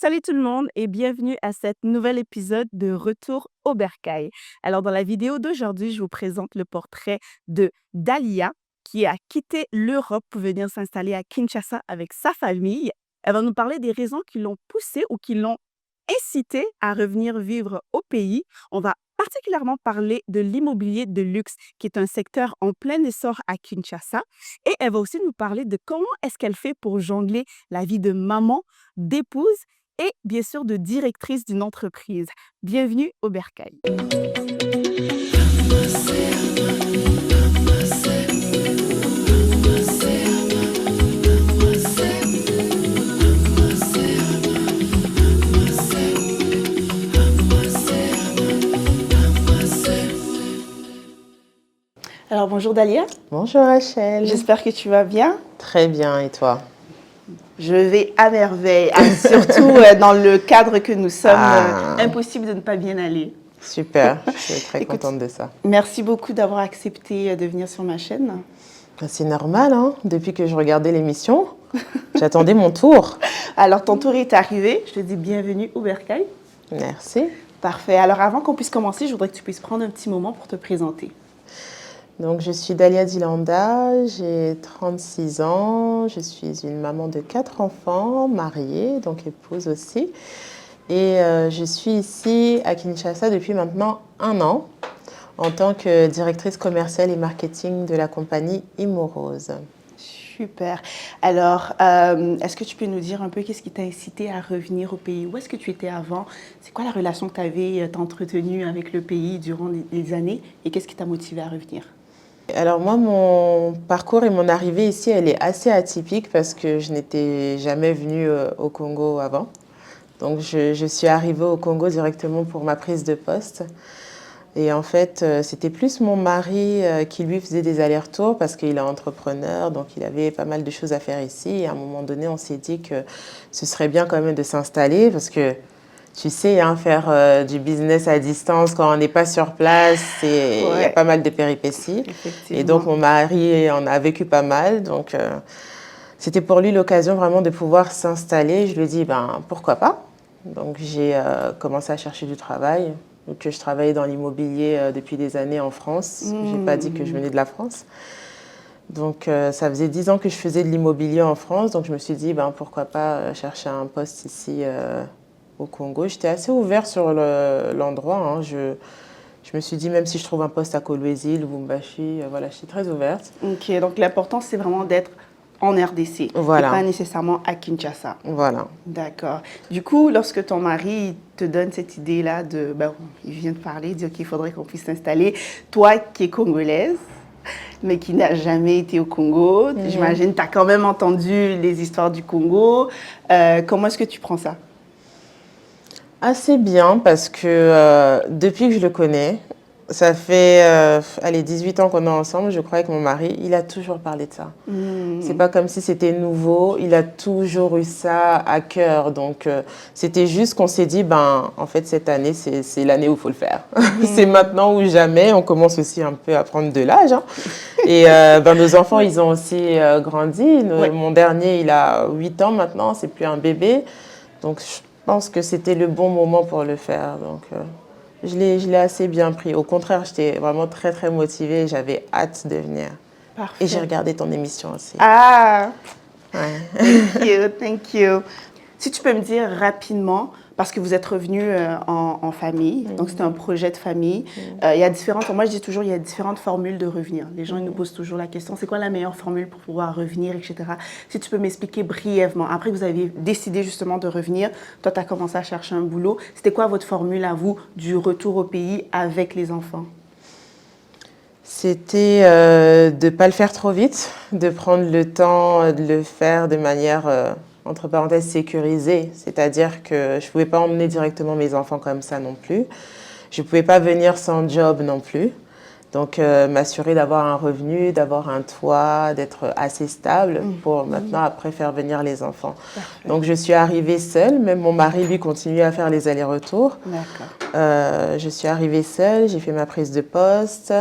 Salut tout le monde et bienvenue à cet nouvel épisode de Retour au Bercail. Alors, dans la vidéo d'aujourd'hui, je vous présente le portrait de Dalia qui a quitté l'Europe pour venir s'installer à Kinshasa avec sa famille. Elle va nous parler des raisons qui l'ont poussée ou qui l'ont incitée à revenir vivre au pays. On va particulièrement parler de l'immobilier de luxe, qui est un secteur en plein essor à Kinshasa. Et elle va aussi nous parler de comment est-ce qu'elle fait pour jongler la vie de maman, d'épouse et bien sûr de directrice d'une entreprise. Bienvenue au Bercail. Alors bonjour Dalia, Bonjour Rachel. j'espère que tu vas bien. Très bien, et toi? Je vais à merveille, surtout dans le cadre que nous sommes, impossible de ne pas bien aller. Super, je suis très Écoute, contente de ça. Merci beaucoup d'avoir accepté de venir sur ma chaîne. C'est normal, hein? Depuis que je regardais l'émission, j'attendais mon tour. Alors ton tour est arrivé, je te dis bienvenue au Bercail. Merci. Parfait, alors avant qu'on puisse commencer, je voudrais que tu puisses prendre un petit moment pour te présenter. Donc, je suis Dalia Dilanda, j'ai 36 ans, je suis une maman de 4 enfants, mariée, donc épouse aussi. Et je suis ici à Kinshasa depuis maintenant 1 an, en tant que directrice commerciale et marketing de la compagnie Immorose. Super. Alors, est-ce que tu peux nous dire un peu qu'est-ce qui t'a incité à revenir au pays? Où est-ce que tu étais avant? C'est quoi la relation que tu avais entretenue avec le pays durant les années? Et qu'est-ce qui t'a motivé à revenir? Alors moi, mon parcours et mon arrivée ici, elle est assez atypique parce que je n'étais jamais venue au Congo avant. Donc je suis arrivée au Congo directement pour ma prise de poste. Et en fait, c'était plus mon mari qui lui faisait des allers-retours parce qu'il est entrepreneur, donc il avait pas mal de choses à faire ici. Et à un moment donné, on s'est dit que ce serait bien quand même de s'installer parce que tu sais, hein, faire du business à distance quand on n'est pas sur place, il y a pas mal de péripéties. Et donc, mon mari en a vécu pas mal. Donc, c'était pour lui l'occasion vraiment de pouvoir s'installer. Je lui ai dit, ben, pourquoi pas? Donc, j'ai commencé à chercher du travail. Donc, je travaillais dans l'immobilier depuis des années en France. Je n'ai pas dit que je venais de la France. Donc, ça faisait 10 ans que je faisais de l'immobilier en France. Donc, je me suis dit, ben, pourquoi pas chercher un poste ici au Congo. J'étais assez ouverte sur l'endroit. Hein. Je me suis dit, même si je trouve un poste à Kolwezi, Lubumbashi, voilà, je suis très ouverte. Ok, donc l'important, c'est vraiment d'être en RDC, voilà. Et pas nécessairement à Kinshasa. Voilà. D'accord. Du coup, lorsque ton mari te donne cette idée-là de, ben, il vient de parler, il dit, OK, il faudrait qu'on puisse s'installer, toi qui es congolaise, mais qui n'a jamais été au Congo, j'imagine que tu as quand même entendu les histoires du Congo. Comment est-ce que tu prends ça? Assez bien parce que depuis que je le connais, ça fait 18 ans qu'on est ensemble, je crois, avec mon mari, il a toujours parlé de ça. C'est pas comme si c'était nouveau, il a toujours eu ça à cœur. Donc, c'était juste qu'on s'est dit, ben, en fait, cette année, c'est l'année où il faut le faire. C'est maintenant ou jamais. On commence aussi un peu à prendre de l'âge. Hein. Et ben, nos enfants, ils ont aussi grandi. Mon dernier, il a 8 ans maintenant, c'est plus un bébé. Donc, je pense que c'était le bon moment pour le faire. Donc, je l'ai assez bien pris. Au contraire, j'étais vraiment très, très motivée. J'avais hâte de venir. Parfait. Et j'ai regardé ton émission aussi. Ah, ouais. Thank you. Si tu peux me dire rapidement, parce que vous êtes revenus en famille, donc c'était un projet de famille. Il y a différentes, moi je dis toujours, il y a différentes formules de revenir. Les gens ils nous posent toujours la question, c'est quoi la meilleure formule pour pouvoir revenir, etc. Si tu peux m'expliquer brièvement, après que vous aviez décidé justement de revenir, toi tu as commencé à chercher un boulot, c'était quoi votre formule à vous du retour au pays avec les enfants? C'était de ne pas le faire trop vite, de prendre le temps de le faire de manière, entre parenthèses, sécurisée. C'est-à-dire que je ne pouvais pas emmener directement mes enfants comme ça non plus. Je ne pouvais pas venir sans job non plus. Donc, m'assurer d'avoir un revenu, d'avoir un toit, d'être assez stable pour maintenant, après, faire venir les enfants. Parfait. Donc, je suis arrivée seule. Même mon mari, lui, continuait à faire les allers-retours. D'accord. Je suis arrivée seule, j'ai fait ma prise de poste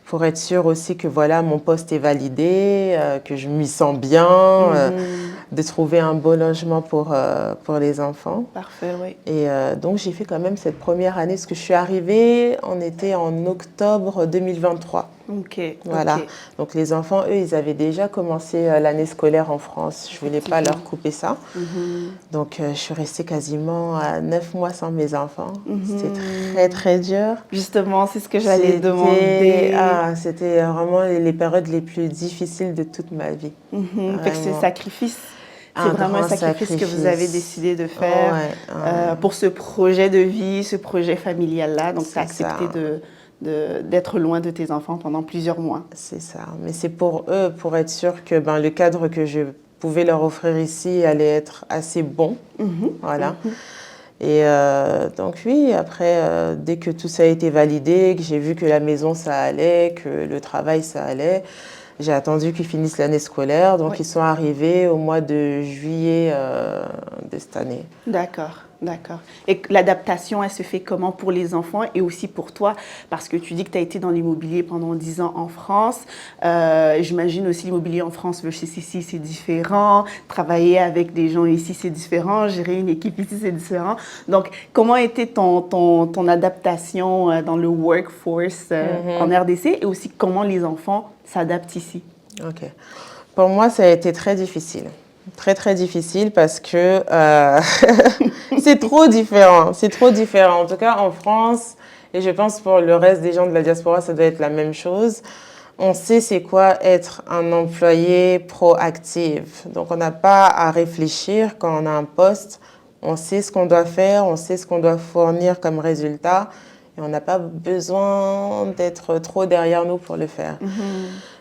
pour être sûre aussi que voilà, mon poste est validé, que je m'y sens bien. de trouver un beau logement pour les enfants. Parfait, oui. Et donc, j'ai fait quand même cette première année, parce que je suis arrivée, on était en octobre 2023. OK, Voilà. OK. Donc, les enfants, eux, ils avaient déjà commencé l'année scolaire en France. Je ne voulais pas leur couper ça. Donc, je suis restée quasiment à 9 mois sans mes enfants. C'était très, très dur. Justement, c'est ce que j'allais demander. C'était vraiment les périodes les plus difficiles de toute ma vie. Fait que c'est Vraiment. sacrifice. C'est Un vraiment un grand sacrifice que vous avez décidé de faire Ouais. pour ce projet de vie, ce projet familial-là. Donc, tu as C'est accepté ça. d'être loin de tes enfants pendant plusieurs mois. C'est ça. Mais c'est pour eux, pour être sûr que le cadre que je pouvais leur offrir ici allait être assez bon. Voilà. Et donc oui, après, dès que tout ça a été validé, que j'ai vu que la maison, ça allait, que le travail, ça allait, j'ai attendu qu'ils finissent l'année scolaire. Donc, ils sont arrivés au mois de juillet de cette année. D'accord, d'accord. Et l'adaptation, elle se fait comment pour les enfants et aussi pour toi? Parce que tu dis que tu as été dans l'immobilier pendant 10 ans en France. J'imagine aussi l'immobilier en France versus ici, c'est différent. Travailler avec des gens ici, c'est différent. Gérer une équipe ici, c'est différent. Donc, comment était ton adaptation dans le workforce en RDC et aussi comment les enfants s'adaptent ici? OK. Pour moi, ça a été très difficile. Très, très difficile parce que c'est trop différent. C'est trop différent. En tout cas, en France, et je pense pour le reste des gens de la diaspora, ça doit être la même chose. On sait c'est quoi être un employé proactif. Donc, on n'a pas à réfléchir quand on a un poste. On sait ce qu'on doit faire, on sait ce qu'on doit fournir comme résultat. Et on n'a pas besoin d'être trop derrière nous pour le faire.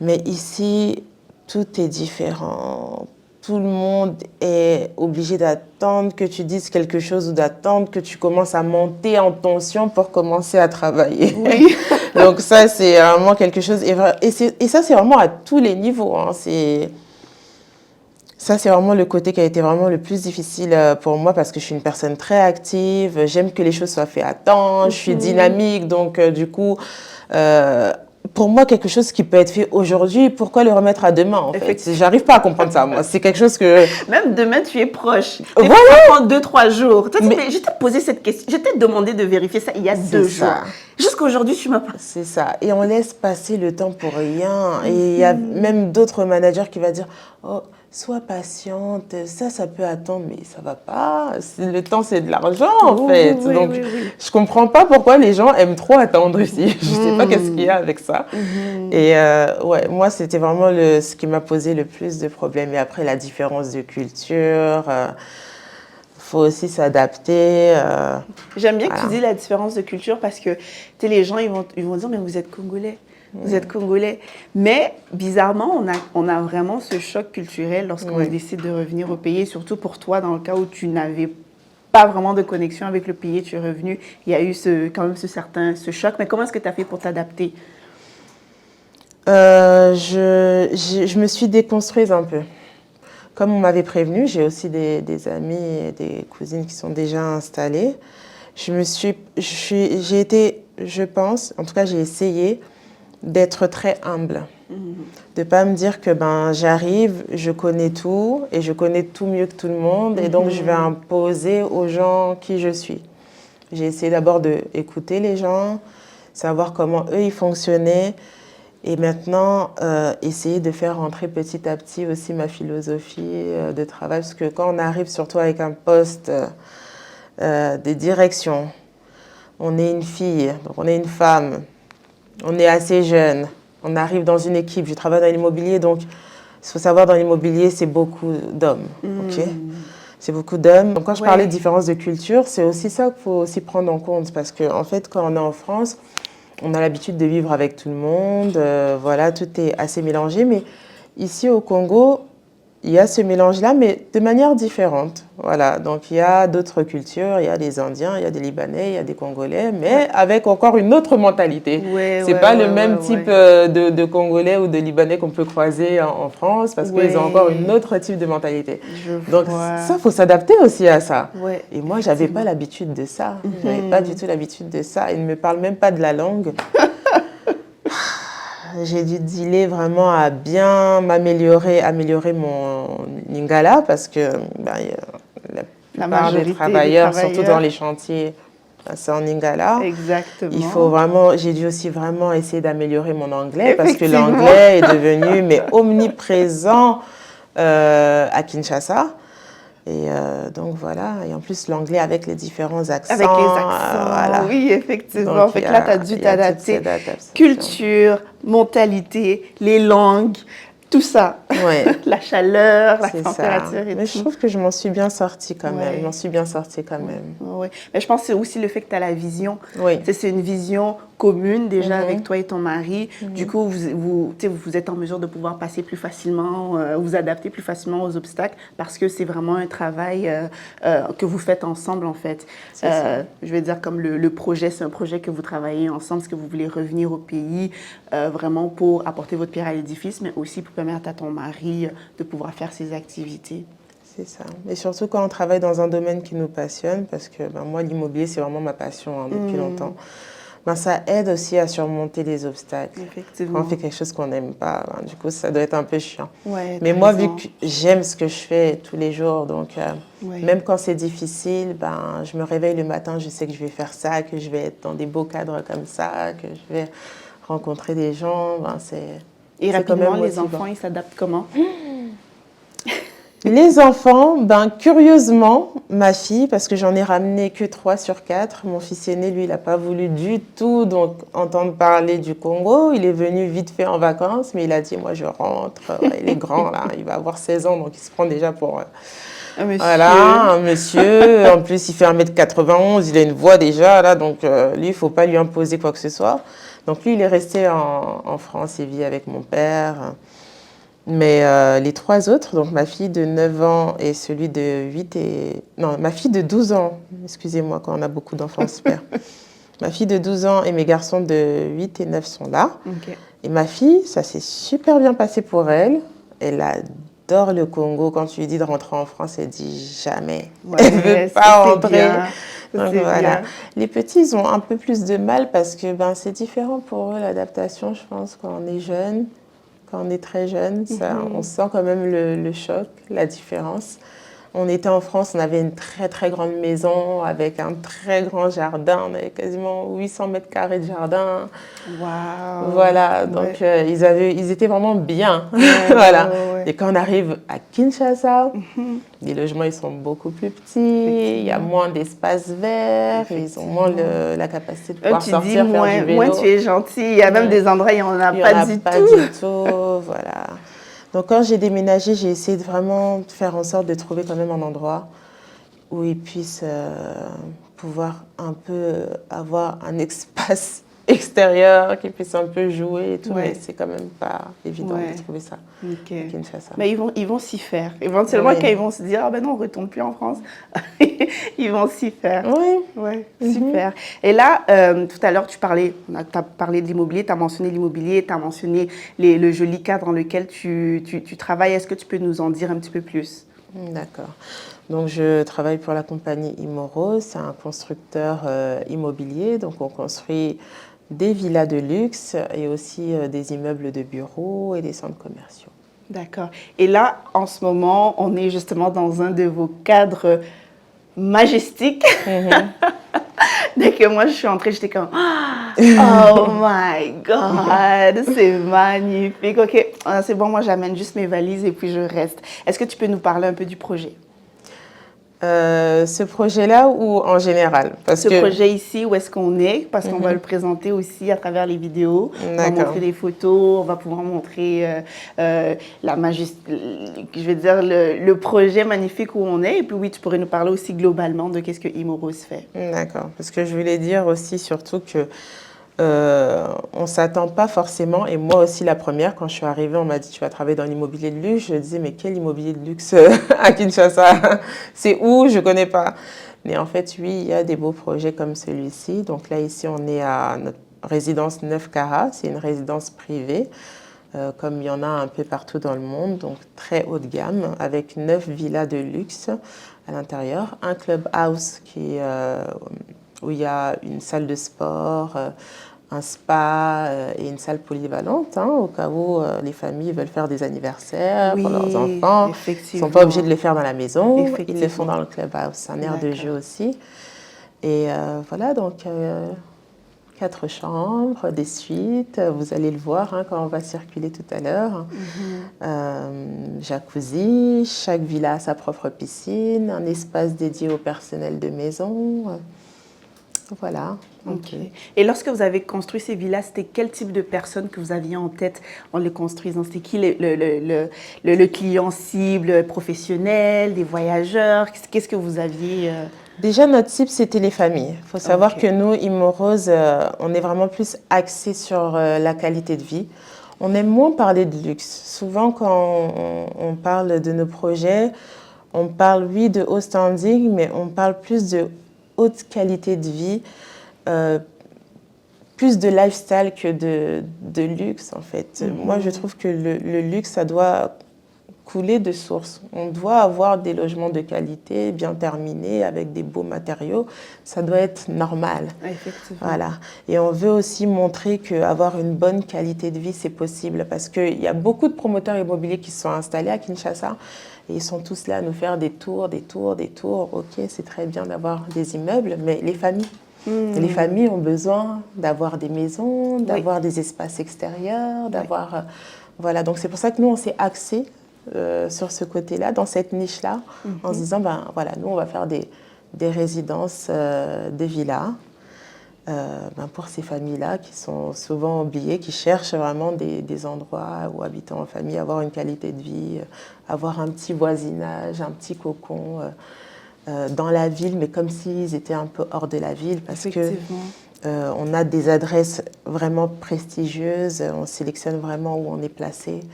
Mais ici, tout est différent. Tout le monde est obligé d'attendre que tu dises quelque chose ou d'attendre que tu commences à monter en tension pour commencer à travailler. Oui. Donc ça, c'est vraiment quelque chose... Et ça, c'est vraiment à tous les niveaux. Ça, c'est vraiment le côté qui a été vraiment le plus difficile pour moi parce que je suis une personne très active. J'aime que les choses soient faites à temps. Je suis dynamique. Donc, du coup... pour moi, quelque chose qui peut être fait aujourd'hui, pourquoi le remettre à demain, en fait? J'arrive pas à comprendre ça, moi. C'est quelque chose que... Même demain, tu es proche. Voilà. Ça prend 2-3 jours. Toi, je t'ai posé cette question. Je t'ai demandé de vérifier ça il y a 2 jours. Jusqu'à aujourd'hui, tu m'as pas... C'est ça. Et on laisse passer le temps pour rien. Et il y a même d'autres managers qui vont dire « Oh, sois patiente, ça peut attendre. » Mais ça va pas. Le temps, c'est de l'argent, en fait. Donc, je comprends pas pourquoi les gens aiment trop attendre ici. Je sais pas qu'est-ce qu'il y a avec ça. Et ouais, moi, c'était vraiment ce qui m'a posé le plus de problèmes. Et après, la différence de culture... faut aussi s'adapter. J'aime bien que tu dis la différence de culture parce que les gens ils vont dire mais vous êtes Congolais, vous êtes Congolais. Mais bizarrement, on a vraiment ce choc culturel lorsqu'on décide de revenir au pays, surtout pour toi dans le cas où tu n'avais pas vraiment de connexion avec le pays, tu es revenu, il y a eu quand même ce choc. Mais comment est-ce que tu as fait pour t'adapter? Je me suis déconstruite un peu. Comme on m'avait prévenu, j'ai aussi des amis et des cousines qui sont déjà installées. J'ai été, je pense, en tout cas j'ai essayé d'être très humble. De ne pas me dire que j'arrive, je connais tout et je connais tout mieux que tout le monde et donc je vais imposer aux gens qui je suis. J'ai essayé d'abord d'écouter les gens, savoir comment eux ils fonctionnaient. Et maintenant, essayer de faire rentrer petit à petit aussi ma philosophie de travail. Parce que quand on arrive surtout avec un poste de direction, on est une fille, donc on est une femme, on est assez jeune, on arrive dans une équipe, je travaille dans l'immobilier, donc il faut savoir dans l'immobilier, c'est beaucoup d'hommes. Okay? C'est beaucoup d'hommes. Donc quand je parlais de différence de culture, c'est aussi ça qu'il faut aussi prendre en compte. Parce qu'en fait, quand on est en France, on a l'habitude de vivre avec tout le monde, voilà, tout est assez mélangé. Mais ici au Congo, il y a ce mélange-là, mais de manière différente. Voilà, donc il y a d'autres cultures, il y a des Indiens, il y a des Libanais, il y a des Congolais, mais avec encore une autre mentalité. C'est pas le même type de Congolais ou de Libanais qu'on peut croiser en France, parce qu'ils ont encore une autre type de mentalité. Donc ça, il faut s'adapter aussi à ça. Et moi, j'avais pas l'habitude de ça. J'avais pas du tout l'habitude de ça. Ils ne me parlent même pas de la langue. j'ai dû dealer vraiment à bien améliorer mon lingala parce que ben, la La plupart des majorité des travailleurs, surtout dans travailleurs. les chantiers, ben, c'est en lingala. Il faut Exactement. vraiment, j'ai dû aussi vraiment essayer d'améliorer mon anglais parce que Effectivement. l'anglais est devenu mais omniprésent à Kinshasa. Et donc voilà, et en plus l'anglais avec les différents Avec les accents, accents, voilà. oui, effectivement. Donc Fait que là, tu as dû il y a toute t'adapter. cette adaptation. Culture, mentalité, les langues, tout ça. Ouais, La chaleur, la c'est ça. température et Mais je tout. trouve que je m'en suis bien sortie quand même. Je m'en Ouais. suis bien sortie quand Ouais, même. ouais. Mais je pense que c'est aussi le fait que tu as la vision. Oui. Tu sais, c'est une vision commune déjà avec Mhm. toi et ton mari. Du coup, tu sais, vous êtes en mesure de pouvoir passer plus facilement, vous adapter plus facilement aux obstacles parce que c'est vraiment un travail que vous faites ensemble en fait. C'est ça. Je vais dire comme le projet, c'est un projet que vous travaillez ensemble parce que vous voulez revenir au pays vraiment pour apporter votre pierre à l'édifice, mais aussi pour permettre à ton mari de pouvoir faire ses activités. C'est ça. Et surtout quand on travaille dans un domaine qui nous passionne, parce que ben, moi, l'immobilier, c'est vraiment ma passion hein, depuis longtemps. Ben, ça aide aussi à surmonter les obstacles. Quand Effectivement. on fait quelque chose qu'on n'aime pas, ben, du coup, ça doit être un peu chiant. Ouais, Mais t'as moi, raison. vu que j'aime ce que je fais tous les jours, donc Ouais. même quand c'est difficile, ben, je me réveille le matin, je sais que je vais faire ça, que je vais être dans des beaux cadres comme ça, que je vais rencontrer des gens. Ben, Et c'est quand rapidement, même les motivant. enfants, ils s'adaptent comment? Les enfants, ben, curieusement, ma fille, parce que j'en ai ramené que 3 sur 4, mon fils aîné, lui, il n'a pas voulu du tout donc, entendre parler du Congo. Il est venu vite fait en vacances, mais il a dit, moi, je rentre. Ouais, il est grand, là, il va avoir 16 ans, donc il se prend déjà pour... Un monsieur. Voilà, un monsieur. En plus, il fait 1m91, il a une voix déjà, là, donc lui, il ne faut pas lui imposer quoi que ce soit. Donc lui, il est resté en France, il vit avec mon père. Mais les 3 autres, donc ma fille de 9 ans et celui de 8 et... Non, ma fille de 12 ans, excusez-moi quand on a beaucoup d'enfants, super. Ma fille de 12 ans et mes garçons de 8 et 9 sont là. Ok. Et ma fille, ça s'est super bien passé pour elle. Elle adore le Congo. Quand tu lui dis de rentrer en France, elle dit jamais. Ouais, Elle veut ça, pas c'est rentrer. bien. Donc C'est voilà. bien. Les petits, ils ont un peu plus de mal parce que ben, c'est différent pour eux l'adaptation, je pense, quand on est jeune. Quand on est très jeune, ça, on sent quand même le choc, la différence. On était en France, on avait une très très grande maison avec un très grand jardin. On avait quasiment 800 mètres carrés de jardin. Waouh. Voilà, Ouais. donc ils étaient vraiment bien. Ouais, Voilà. ouais. Et quand on arrive à Kinshasa, les logements ils sont beaucoup plus petits, il y a moins d'espace vert, ils ont moins la capacité de pouvoir Tu dis sortir, faire du moins vélo. tu es gentil. Il y a même Ouais. des endroits où il n'y en a Il n'y en pas a du pas tout. du tout, voilà. Donc quand j'ai déménagé, j'ai essayé de vraiment faire en sorte de trouver quand même un endroit où ils puissent pouvoir un peu avoir un espace extérieur, qu'ils puissent un peu jouer et tout, Ouais. mais c'est quand même pas évident Ouais. de trouver ça Ok. à Kinshasa. Mais ils vont s'y faire. Éventuellement, Oui. quand ils vont se dire, ah ben non, on ne retourne plus en France, ils vont s'y faire. Oui. Ouais, super. Et là, tout à l'heure, tu as parlé de l'immobilier, tu as mentionné l'immobilier, tu as mentionné le joli cadre dans lequel tu travailles. Est-ce que tu peux nous en dire un petit peu plus? D'accord. Donc, je travaille pour la compagnie Imoro. C'est un constructeur immobilier. Donc, on construit des villas de luxe et aussi des immeubles de bureaux et des centres commerciaux. D'accord. Et là, en ce moment, on est justement dans un de vos cadres majestiques. Dès que moi, je suis entrée, j'étais comme, oh my God, c'est magnifique. Ok, c'est bon, moi, j'amène juste mes valises et puis je reste. Est-ce que tu peux nous parler un peu du projet? Ce projet-là ou en général? Ce projet ici, où est-ce qu'on est? Parce qu'on va le présenter aussi à travers les vidéos. On va montrer des photos, on va pouvoir montrer je vais dire le projet magnifique où on est. Et puis oui, tu pourrais nous parler aussi globalement de qu'est-ce que Imorose fait. D'accord, parce que je voulais dire aussi surtout que on ne s'attend pas forcément, et moi aussi la première, quand je suis arrivée, on m'a dit tu vas travailler dans l'immobilier de luxe. Je disais mais quel immobilier de luxe à Kinshasa? C'est où? Je ne connais pas. Mais en fait, oui, il y a des beaux projets comme celui-ci. Donc là, ici, on est à notre résidence 9 Cara. C'est une résidence privée, comme il y en a un peu partout dans le monde, donc très haut de gamme, avec 9 villas de luxe à l'intérieur. Un clubhouse où il y a une salle de sport, un spa et une salle polyvalente, hein, au cas où les familles veulent faire des anniversaires pour leurs Oui, enfants. Ils ne sont pas obligés de effectivement. le faire dans la maison, ils le font Effectivement. dans le clubhouse. C'est un aire de jeu D'accord. aussi. Et voilà, donc 4 chambres, des suites. Vous allez le voir hein, quand on va circuler tout à l'heure. Mhm. Jacuzzi, chaque villa a sa propre piscine, un espace dédié au personnel de maison. Voilà, un Ok. peu. Et lorsque vous avez construit ces villas, c'était quel type de personnes que vous aviez en tête en les construisant? C'était qui le client cible professionnel, des voyageurs? Qu'est-ce que vous aviez Déjà, notre cible, c'était les familles. Il faut savoir que Ok. nous, Immorose, on est vraiment plus axé sur la qualité de vie. On aime moins parler de luxe. Souvent, quand on parle de nos projets, on parle, oui, de haut standing, mais on parle plus de haute qualité de vie, euh, plus de lifestyle que de luxe, en fait. Moi, je trouve que le luxe, ça doit couler de source. On doit avoir des logements de qualité, bien terminés, avec des beaux matériaux. Ça doit être normal. Effectivement. Voilà. Et on veut aussi montrer qu'avoir une bonne qualité de vie, c'est possible. Parce qu'il y a beaucoup de promoteurs immobiliers qui se sont installés à Kinshasa. Et ils sont tous là à nous faire des tours, des tours, des tours. Ok, c'est très bien d'avoir des immeubles, mais les familles ont besoin d'avoir des maisons, Oui. d'avoir des espaces extérieurs, Oui. d'avoir... voilà, donc c'est pour ça que nous, on s'est axé sur ce côté-là, dans cette niche-là, en se disant, ben voilà, nous, on va faire des résidences, des villas, ben, pour ces familles-là qui sont souvent oubliées, qui cherchent vraiment des endroits où habitant en famille, avoir une qualité de vie, avoir un petit voisinage, un petit cocon dans la ville, mais comme s'ils étaient un peu hors de la ville, parce que Effectivement. on a des adresses vraiment prestigieuses, on sélectionne vraiment où on est placé.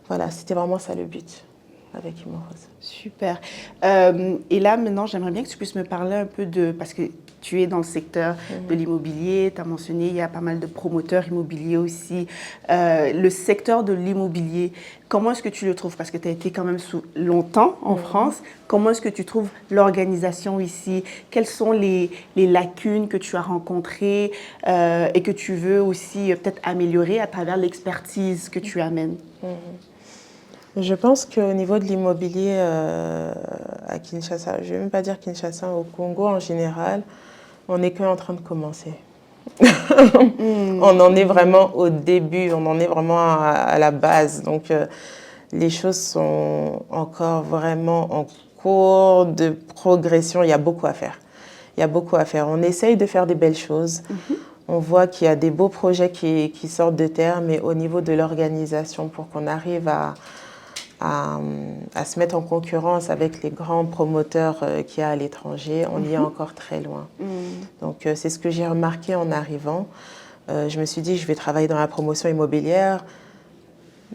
Voilà, c'était vraiment ça le but avec Immorose. Super. Et là, maintenant, j'aimerais bien que tu puisses me parler un peu de... Parce que tu es dans le secteur de l'immobilier, tu as mentionné, il y a pas mal de promoteurs immobiliers aussi. Le secteur de l'immobilier, comment est-ce que tu le trouves? Parce que tu as été quand même longtemps en France. Comment est-ce que tu trouves l'organisation ici? Quelles sont les lacunes que tu as rencontrées et que tu veux aussi peut-être améliorer à travers l'expertise que tu amènes? Je pense qu'au niveau de l'immobilier à Kinshasa, je ne vais même pas dire Kinshasa, au Congo en général, on n'est qu'en train de commencer. On en est vraiment au début, on en est vraiment à la base. Donc les choses sont encore vraiment en cours de progression. Il y a beaucoup à faire. Il y a beaucoup à faire. On essaye de faire des belles choses. On voit qu'il y a des beaux projets qui sortent de terre, mais au niveau de l'organisation, pour qu'on arrive à se mettre en concurrence avec les grands promoteurs qu'il y a à l'étranger, on y est encore très loin. Donc c'est ce que j'ai remarqué en arrivant. Je me suis dit, je vais travailler dans la promotion immobilière.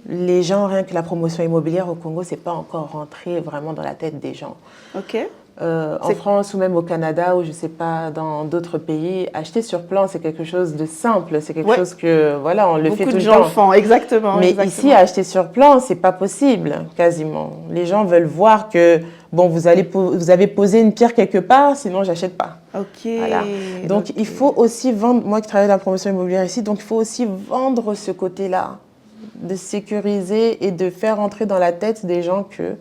Les gens, rien que la promotion immobilière au Congo, c'est pas encore rentré vraiment dans la tête des gens. OK. En France ou même au Canada ou je sais pas dans d'autres pays, acheter sur plan c'est quelque chose de simple, c'est quelque Ouais. chose que voilà on le fait Beaucoup tout de le gens le temps. font, exactement. Mais exactement. ici acheter sur plan c'est pas possible quasiment. Les gens veulent voir que bon vous avez posé une pierre quelque part, sinon j'achète pas. Ok. Voilà. Donc ok. il faut aussi vendre. Moi qui travaille dans la promotion immobilière ici, donc il faut aussi vendre ce côté-là, de sécuriser et de faire entrer dans la tête des gens que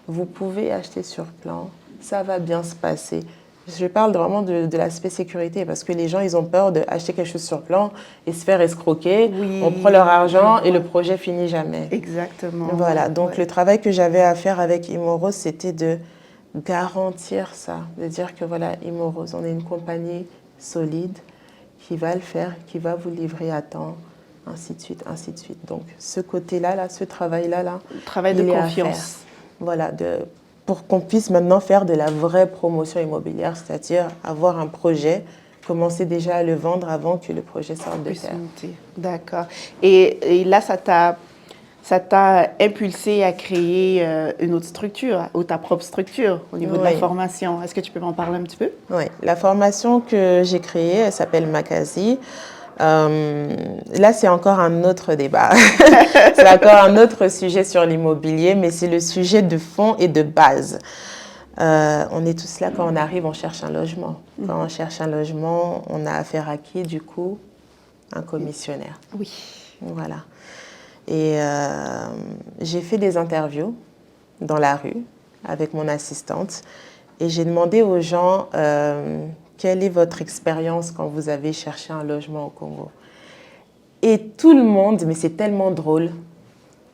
vous pouvez acheter sur plan. Ça va bien se passer. Je parle vraiment de l'aspect sécurité parce que les gens, ils ont peur d'acheter quelque chose sur plan et se faire escroquer. Oui, on prend leur argent je et le vois. projet finit jamais. Exactement. Voilà, donc Ouais. le travail que j'avais à faire avec Immorose, c'était de garantir ça, de dire que voilà, Immorose, on est une compagnie solide qui va le faire, qui va vous livrer à temps, ainsi de suite, ainsi de suite. Donc ce côté-là, ce travail-là, Le travail de il est à faire. confiance. Voilà, pour qu'on puisse maintenant faire de la vraie promotion immobilière, c'est-à-dire avoir un projet, commencer déjà à le vendre avant que le projet sorte de terre. D'accord. Et là, ça t'a impulsé à créer une autre structure, ou ta propre structure au niveau de la Oui. formation. Est-ce que tu peux m'en parler un petit peu? Oui, la formation que j'ai créée, elle s'appelle Makazi. Là, c'est encore un autre débat. C'est encore un autre sujet sur l'immobilier, mais c'est le sujet de fond et de base. On est tous là quand on arrive, on cherche un logement. Quand on cherche un logement, on a affaire à qui du coup? un commissionnaire. Oui. Voilà. Et j'ai fait des interviews dans la rue avec mon assistante et j'ai demandé aux gens quelle est votre expérience quand vous avez cherché un logement au Congo. Et tout le monde, mais c'est tellement drôle,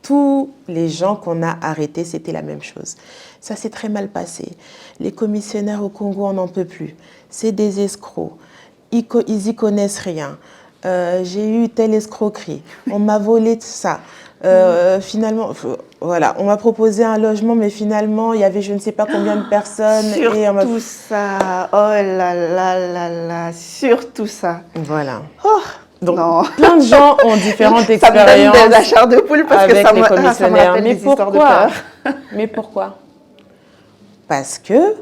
tous les gens qu'on a arrêtés, c'était la même chose. Ça s'est très mal passé. Les commissionnaires au Congo, on n'en peut plus. C'est des escrocs. Ils y connaissent rien. J'ai eu telle escroquerie. On m'a volé de ça. Finalement, voilà, on m'a proposé un logement, mais finalement, il y avait je ne sais pas combien de personnes. Surtout ça. Oh là là là là. Surtout ça. Voilà. Oh. Donc, non. plein de gens ont différentes expériences. Ça me donne des chairs de poule parce que ça me rappelle des histoires de peur. Mais pourquoi? Parce que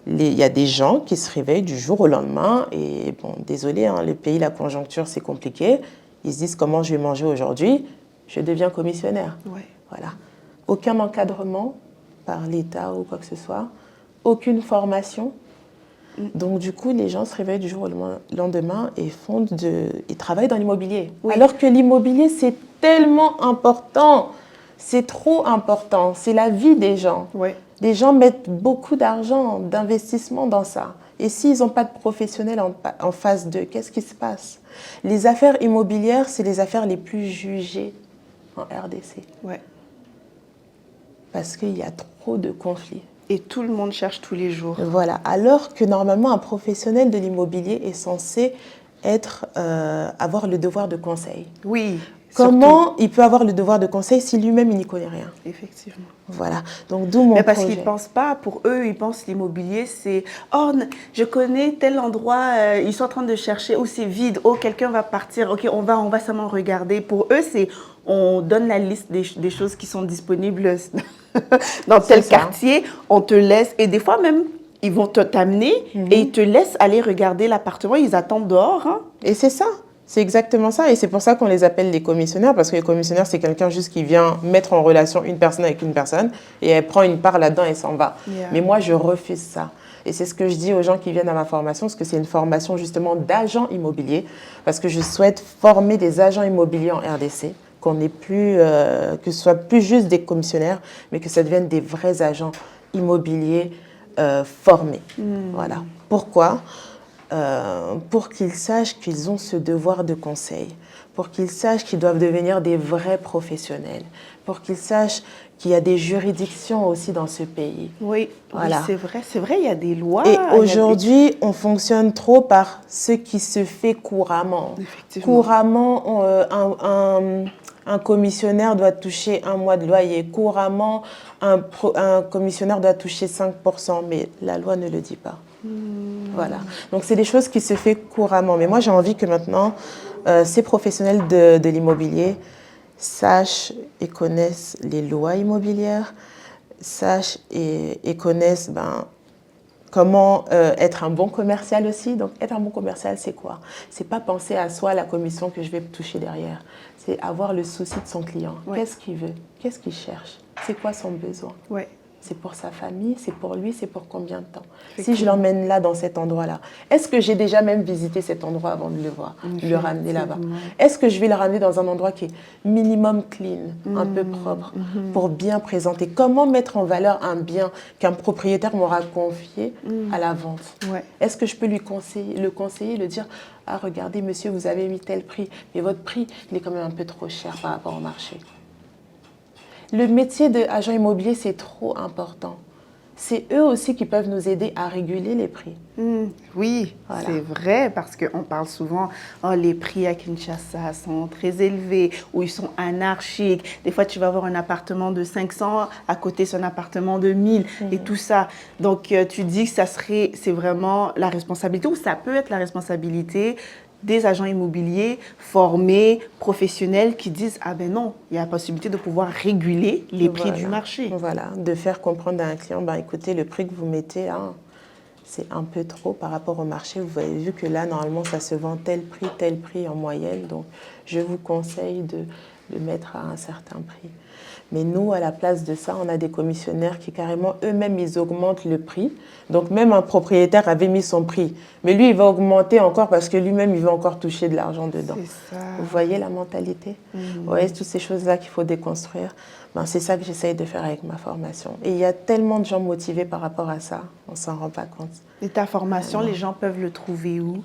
il y a des gens qui se réveillent du jour au lendemain et bon, désolé, hein, le pays, la conjoncture, c'est compliqué. Ils se disent comment je vais manger aujourd'hui, je deviens commissionnaire. Ouais. Voilà. Aucun encadrement par l'État ou quoi que ce soit, aucune formation. Donc, du coup, les gens se réveillent du jour au lendemain et ils travaillent dans l'immobilier. Oui. Alors que l'immobilier, c'est tellement important. C'est trop important. C'est la vie des gens. Oui. Les gens mettent beaucoup d'argent, d'investissement dans ça. Et s'ils n'ont pas de professionnels en face d'eux, qu'est-ce qui se passe? Les affaires immobilières, c'est les affaires les plus jugées en RDC. Ouais. Parce qu'il y a trop de conflits. Et tout le monde cherche tous les jours. Voilà. Alors que normalement, un professionnel de l'immobilier est censé avoir le devoir de conseil. Oui. Comment il peut avoir le devoir de conseil si lui-même, il n'y connaît rien? Effectivement. Voilà. Donc, d'où mon projet. Mais parce qu'ils ne pensent pas, pour eux, ils pensent l'immobilier, c'est « Oh, je connais tel endroit, ils sont en train de chercher, oh, c'est vide, oh, quelqu'un va partir, ok, on va seulement regarder. » Pour eux, c'est on donne la liste des choses qui sont disponibles dans tel quartier, on te laisse, et des fois même, ils vont t'amener et ils te laissent aller regarder l'appartement, ils attendent dehors. Hein. Et c'est ça. C'est exactement ça. Et c'est pour ça qu'on les appelle les commissionnaires, parce que les commissionnaires, c'est quelqu'un juste qui vient mettre en relation une personne avec une personne et elle prend une part là-dedans et s'en va. Yeah. Mais moi, je refuse ça. Et c'est ce que je dis aux gens qui viennent à ma formation, parce que c'est une formation justement d'agents immobiliers, parce que je souhaite former des agents immobiliers en RDC, qu'on n'ait plus, que ce soit plus juste des commissionnaires, mais que ça devienne des vrais agents immobiliers formés. Voilà. Pourquoi ? Pour qu'ils sachent qu'ils ont ce devoir de conseil, pour qu'ils sachent qu'ils doivent devenir des vrais professionnels, pour qu'ils sachent qu'il y a des juridictions aussi dans ce pays. Oui, voilà. Oui, c'est vrai, il y a des lois. Et aujourd'hui, on fonctionne trop par ce qui se fait couramment. Effectivement. Couramment, un commissionnaire doit toucher 1 mois de loyer. Couramment, un commissionnaire doit toucher 5%, mais la loi ne le dit pas. Voilà. Donc, c'est des choses qui se font couramment. Mais moi, j'ai envie que maintenant, ces professionnels de l'immobilier sachent et connaissent les lois immobilières, sachent et connaissent comment être un bon commercial aussi. Donc, être un bon commercial, c'est quoi? C'est pas penser à soi, la commission que je vais toucher derrière. C'est avoir le souci de son client. Ouais. Qu'est-ce qu'il veut? Qu'est-ce qu'il cherche? C'est quoi son besoin? Ouais. C'est pour sa famille, c'est pour lui, c'est pour combien de temps? Si je l'emmène là, dans cet endroit-là, est-ce que j'ai déjà même visité cet endroit avant de le voir, de le ramener là-bas? Est-ce que je vais le ramener dans un endroit qui est minimum clean, un peu propre, pour bien présenter? Comment mettre en valeur un bien qu'un propriétaire m'aura confié à la vente? Ouais. Est-ce que je peux le conseiller, le dire, ah regardez monsieur, vous avez mis tel prix, mais votre prix, il est quand même un peu trop cher par rapport au marché. Le métier d'agent immobilier, c'est trop important. C'est eux aussi qui peuvent nous aider à réguler les prix. Oui, voilà. C'est vrai, parce qu'on parle souvent, oh, les prix à Kinshasa sont très élevés, ou ils sont anarchiques. Des fois, tu vas avoir un appartement de 500, à côté, c'est un appartement de 1000, et tout ça. Donc, tu dis que c'est vraiment la responsabilité, ou ça peut être la responsabilité des agents immobiliers formés, professionnels qui disent « Ah ben non, il y a la possibilité de pouvoir réguler les prix du marché. » Voilà, de faire comprendre à un client, écoutez, le prix que vous mettez, c'est un peu trop par rapport au marché. Vous avez vu que là, normalement, ça se vend tel prix en moyenne. Donc, je vous conseille de le mettre à un certain prix. Mais nous, à la place de ça, on a des commissionnaires qui carrément, eux-mêmes, ils augmentent le prix. Donc même un propriétaire avait mis son prix. Mais lui, il va augmenter encore parce que lui-même, il veut encore toucher de l'argent dedans. C'est ça. Vous voyez la mentalité? Ouais, toutes ces choses-là qu'il faut déconstruire. Ben, c'est ça que j'essaye de faire avec ma formation. Et il y a tellement de gens motivés par rapport à ça, on ne s'en rend pas compte. Et ta formation, les gens peuvent le trouver où?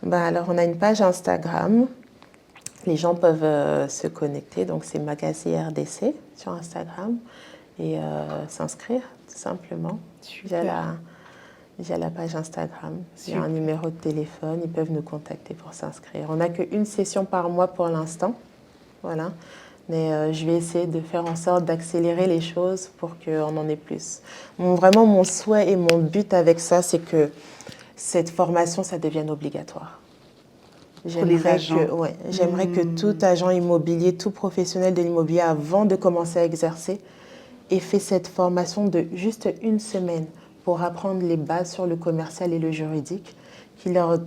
Ben, alors, on a une page Instagram. Les gens peuvent se connecter, donc c'est Magazie RDC sur Instagram et s'inscrire tout simplement via la page Instagram. Il y a un numéro de téléphone, ils peuvent nous contacter pour s'inscrire. On n'a qu'une session par mois pour l'instant, voilà. Mais je vais essayer de faire en sorte d'accélérer les choses pour qu'on en ait plus. Vraiment, mon souhait et mon but avec ça, c'est que cette formation, ça devienne obligatoire. J'aimerais que tout agent immobilier, tout professionnel de l'immobilier, avant de commencer à exercer, ait fait cette formation de juste une semaine pour apprendre les bases sur le commercial et le juridique qui leur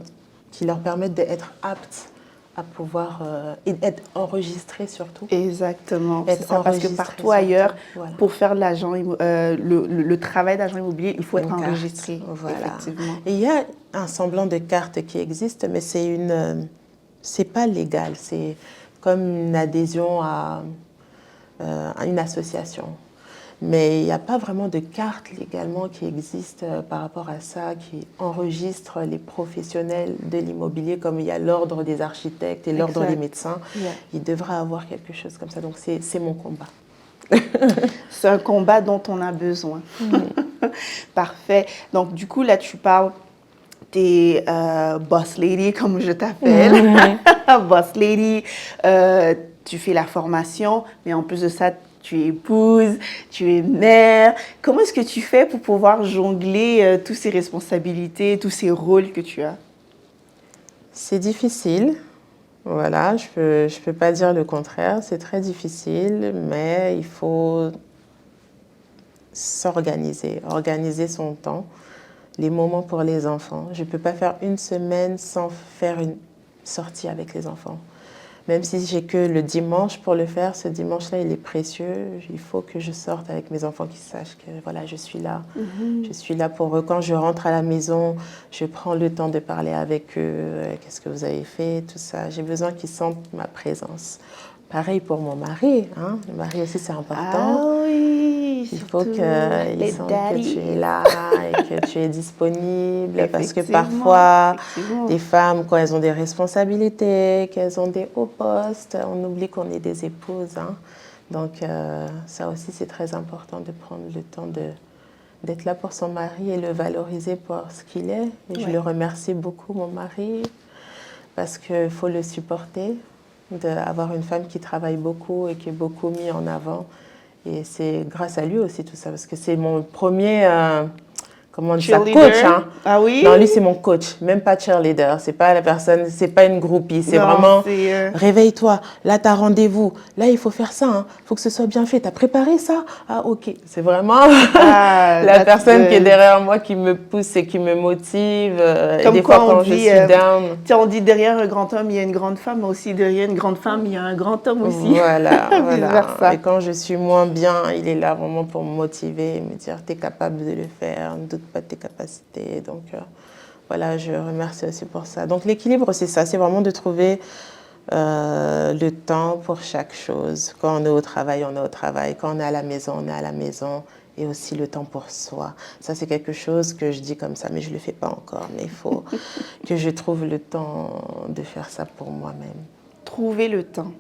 permettent d'être aptes à pouvoir être enregistrés surtout. Exactement. C'est ça, parce que partout ailleurs, voilà, pour faire le travail d'agent immobilier, il faut être enregistré. Voilà. Effectivement. Et il y a un semblant de carte qui existe, mais c'est pas légal. C'est comme une adhésion à une association. Mais il n'y a pas vraiment de carte légalement qui existe par rapport à ça, qui enregistre les professionnels de l'immobilier, comme il y a l'ordre des architectes et l'ordre des médecins. Yeah. Il devrait avoir quelque chose comme ça. Donc, c'est mon combat. C'est un combat dont on a besoin. Parfait. Donc, du coup, là, tu parles des boss lady, comme je t'appelle. Boss lady. Tu fais la formation, mais en plus de ça, tu es épouse, tu es mère. Comment est-ce que tu fais pour pouvoir jongler toutes ces responsabilités, tous ces rôles que tu as? C'est difficile. Voilà, je peux pas dire le contraire. C'est très difficile, mais il faut s'organiser, organiser son temps, les moments pour les enfants. Je peux pas faire une semaine sans faire une sortie avec les enfants. Même si j'ai que le dimanche pour le faire, ce dimanche-là, il est précieux. Il faut que je sorte avec mes enfants, qu'ils sachent que voilà, je suis là. Je suis là pour eux. Quand je rentre à la maison, je prends le temps de parler avec eux. Qu'est-ce que vous avez fait, tout ça. J'ai besoin qu'ils sentent ma présence. Pareil pour mon mari. Hein. Le mari aussi, c'est important. Ah oui, il faut qu'ils sentent que tu es là et que tu es disponible. Parce que parfois, les femmes, quand elles ont des responsabilités, qu'elles ont des hauts postes, on oublie qu'on est des épouses. Hein. Donc, ça aussi, c'est très important de prendre le temps d'être là pour son mari et le valoriser pour ce qu'il est. Et je le remercie beaucoup, mon mari, parce qu'il faut le supporter. D'avoir une femme qui travaille beaucoup et qui est beaucoup mise en avant. Et c'est grâce à lui aussi tout ça, parce que c'est mon premier, comment dire ça, coach. Hein. Ah oui? Non, lui c'est mon coach, même pas cheerleader. C'est pas la personne, c'est pas une groupie. C'est vraiment, réveille-toi, là t'as rendez-vous, là il faut faire ça, hein. Faut que ce soit bien fait. T'as préparé ça? Ah ok. C'est vraiment la personne qui est derrière moi, qui me pousse et qui me motive. Comme et des quoi fois quand je suis down. On dit derrière un grand homme il y a une grande femme, mais aussi derrière une grande femme il y a un grand homme aussi. Voilà, voilà. Et quand je suis moins bien, il est là vraiment pour me motiver, me dire t'es capable de le faire, ne doute pas de tes capacités. Donc voilà, je remercie aussi pour ça. Donc l'équilibre, c'est ça, c'est vraiment de trouver le temps pour chaque chose. Quand on est au travail, on est au travail. Quand on est à la maison, on est à la maison. Et aussi le temps pour soi. Ça, c'est quelque chose que je dis comme ça, mais je ne le fais pas encore. Mais il faut que je trouve le temps de faire ça pour moi-même. Trouver le temps.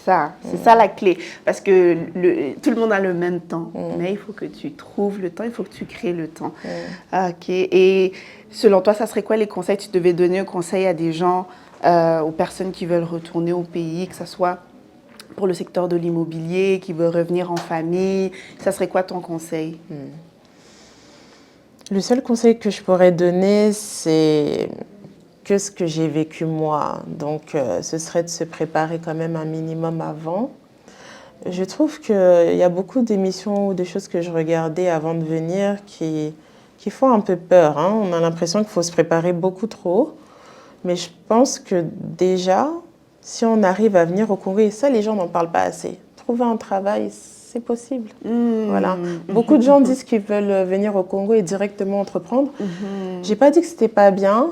C'est ça la clé. Parce que tout le monde a le même temps. Mais il faut que tu trouves le temps, il faut que tu crées le temps. OK. Et selon toi, ça serait quoi les conseils? Tu devais donner un conseil à des gens, aux personnes qui veulent retourner au pays, que ce soit pour le secteur de l'immobilier, qui veut revenir en famille. Ça serait quoi ton conseil? Le seul conseil que je pourrais donner, c'est que ce que j'ai vécu moi. Donc, ce serait de se préparer quand même un minimum avant. Je trouve qu'il y a beaucoup d'émissions ou de choses que je regardais avant de venir qui font un peu peur. Hein. On a l'impression qu'il faut se préparer beaucoup trop. Mais je pense que déjà, si on arrive à venir au Congo, et ça, les gens n'en parlent pas assez. trouver un travail, c'est possible. Voilà. Beaucoup de gens disent qu'ils veulent venir au Congo et directement entreprendre. J'ai pas dit que c'était pas bien,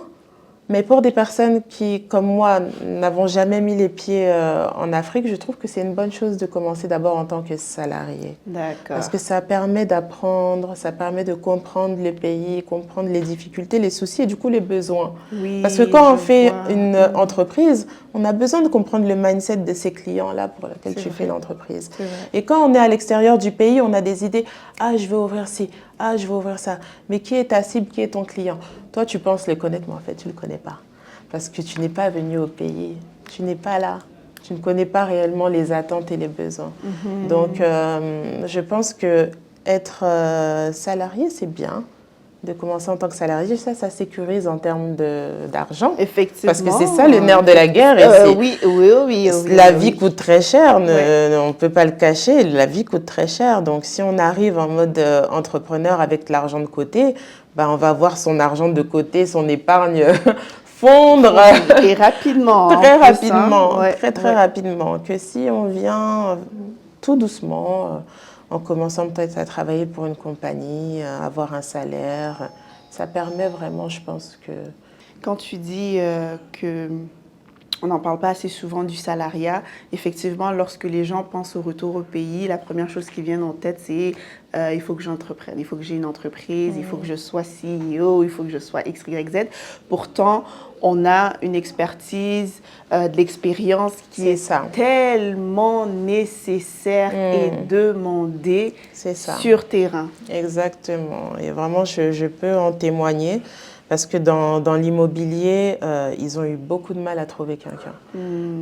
mais pour des personnes qui, comme moi, n'avons jamais mis les pieds en Afrique, je trouve que c'est une bonne chose de commencer d'abord en tant que salarié. D'accord. Parce que ça permet d'apprendre, ça permet de comprendre le pays, comprendre les difficultés, les soucis et du coup les besoins. Oui, Parce que quand on fait vois. une entreprise, on a besoin de comprendre le mindset de ces clients-là pour lesquels tu fais l'entreprise. Et quand on est à l'extérieur du pays, on a des idées. Ah, je vais ouvrir ci. Ah, je vais ouvrir ça. Mais qui est ta cible? Qui est ton client? Toi, tu penses le connaître, mais en fait, tu ne le connais pas. Parce que tu n'es pas venu au pays. Tu n'es pas là. Tu ne connais pas réellement les attentes et les besoins. Donc, je pense qu'être salarié, c'est bien. De commencer en tant que salarié, ça sécurise en termes d'argent. Effectivement. Parce que c'est ça le nerf de la guerre. Et oui. La vie coûte très cher, on ne peut pas le cacher, la vie coûte très cher. Donc si on arrive en mode entrepreneur avec de l'argent de côté, ben, on va voir son argent de côté, son épargne fondre. Et rapidement. Très rapidement, très rapidement. Que si on vient tout doucement, en commençant peut-être à travailler pour une compagnie, avoir un salaire, ça permet vraiment, je pense que... Quand tu dis que on n'en parle pas assez souvent du salariat, effectivement, lorsque les gens pensent au retour au pays, la première chose qui vient en tête, c'est il faut que j'entreprenne, il faut que j'ai une entreprise, il faut que je sois CEO, il faut que je sois X, Y, Z. Pourtant, on a une expertise, de l'expérience qui est tellement nécessaire et demandée sur terrain. Exactement. Et vraiment, je peux en témoigner. Parce que dans l'immobilier, ils ont eu beaucoup de mal à trouver quelqu'un.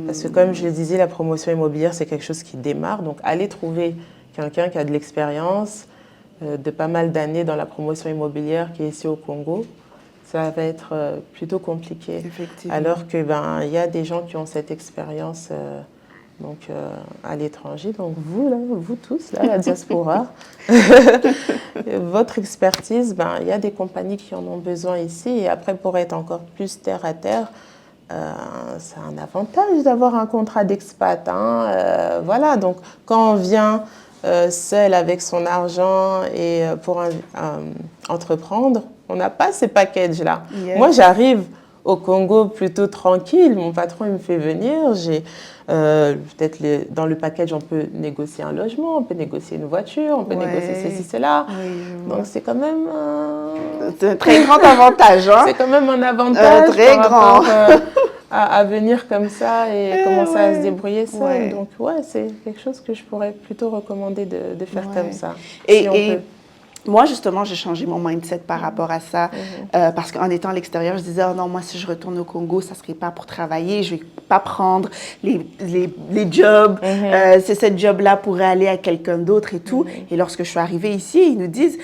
Parce que comme je le disais, la promotion immobilière, c'est quelque chose qui démarre. Donc, aller trouver quelqu'un qui a de l'expérience, de pas mal d'années dans la promotion immobilière qui est ici au Congo, ça va être plutôt compliqué. Effectivement. Alors que y a des gens qui ont cette expérience à l'étranger. Donc vous tous, là, la diaspora, votre expertise, il y a des compagnies qui en ont besoin ici. Et après, pour être encore plus terre à terre, c'est un avantage d'avoir un contrat d'expat. Voilà, donc quand on vient seul avec son argent et pour entreprendre, on n'a pas ces packages-là. Yes. Moi, j'arrive au Congo plutôt tranquille. Mon patron, il me fait venir. J'ai peut-être dans le package, on peut négocier un logement, on peut négocier une voiture, on peut négocier ceci, cela. Donc, c'est quand même... C'est un très grand avantage. Hein? C'est quand même un avantage très grand. À venir comme ça et commencer à se débrouiller seul. Donc, c'est quelque chose que je pourrais plutôt recommander de faire comme ça. Et moi, justement, j'ai changé mon mindset par rapport à ça. Parce qu'en étant à l'extérieur, je disais, oh non, moi, si je retourne au Congo, ça ne serait pas pour travailler. Je ne vais pas prendre les jobs. C'est ce job-là pourrait aller à quelqu'un d'autre et tout. Et lorsque je suis arrivée ici, ils nous disent,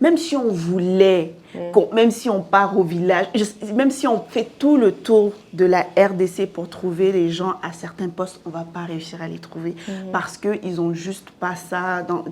même si on voulait, même si on part au village, même si on fait tout le tour de la RDC pour trouver les gens à certains postes, on ne va pas réussir à les trouver parce qu'ils n'ont juste pas ça dans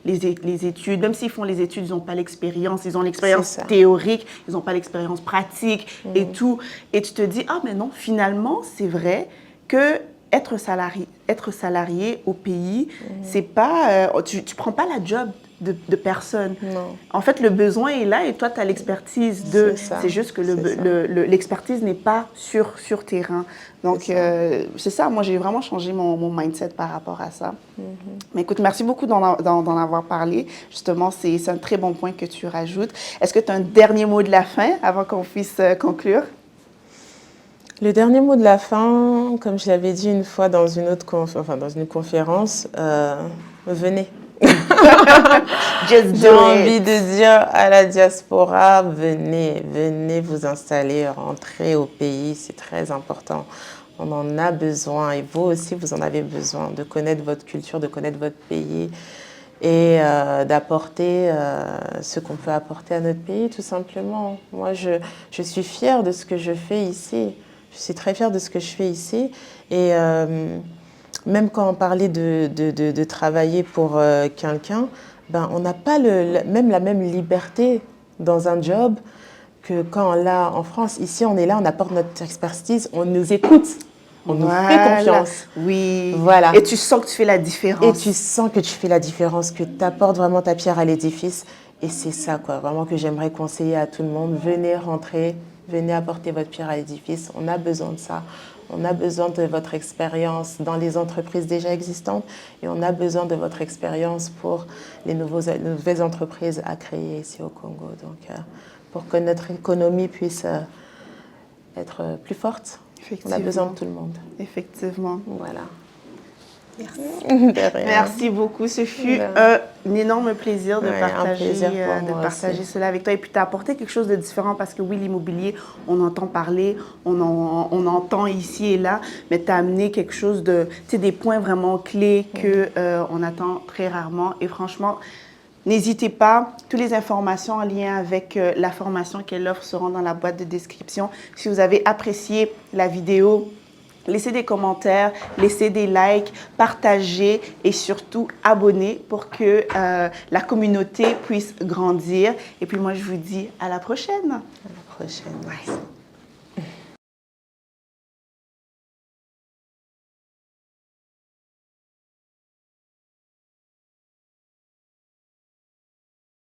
les études. Même s'ils font les études, ils n'ont pas l'expérience. Ils ont l'expérience théorique, ils n'ont pas l'expérience pratique et tout. Et tu te dis, ah mais non, finalement, c'est vrai que être salarié au pays, c'est pas... tu ne prends pas la job de personne. Non. En fait, le besoin est là et toi, tu as l'expertise de... C'est juste que l'expertise n'est pas sur terrain. Donc, c'est ça. Moi, j'ai vraiment changé mon mindset par rapport à ça. Mais écoute, merci beaucoup d'en avoir parlé. Justement, c'est un très bon point que tu rajoutes. Est-ce que tu as un dernier mot de la fin avant qu'on puisse conclure? Le dernier mot de la fin, comme je l'avais dit une fois dans une conférence, venez. J'ai envie de dire à la diaspora, venez vous installer, rentrez au pays, c'est très important. On en a besoin et vous aussi, vous en avez besoin de connaître votre culture, de connaître votre pays et d'apporter ce qu'on peut apporter à notre pays, tout simplement. Moi, je suis fière de ce que je fais ici. Je suis très fière de ce que je fais ici. Et même quand on parlait de travailler pour quelqu'un, on n'a pas la même liberté dans un job que quand on l'a en France. Ici, on est là, on apporte notre expertise, on nous écoute. On nous fait confiance. Oui. Voilà. Et tu sens que tu fais la différence. Et tu sens que tu fais la différence, que tu apportes vraiment ta pierre à l'édifice. Et c'est ça, quoi, vraiment que j'aimerais conseiller à tout le monde. Venez rentrer, venez apporter votre pierre à l'édifice. On a besoin de ça. On a besoin de votre expérience dans les entreprises déjà existantes et on a besoin de votre expérience pour les nouvelles entreprises à créer ici au Congo. Donc, pour que notre économie puisse être plus forte, on a besoin de tout le monde. Effectivement. Voilà. Merci. De rien. Merci beaucoup. Ce fut un énorme plaisir de partager cela avec toi. Et puis, tu as apporté quelque chose de différent parce que oui, l'immobilier, on entend parler, on entend ici et là, mais tu as amené quelque chose de, tu sais, des points vraiment clés qu'on attend très rarement. Et franchement, n'hésitez pas, toutes les informations en lien avec la formation qu'elle offre seront dans la boîte de description. Si vous avez apprécié la vidéo, laissez des commentaires, laissez des likes, partagez et surtout abonnez pour que la communauté puisse grandir. Et puis moi, je vous dis à la prochaine. À la prochaine. Ouais.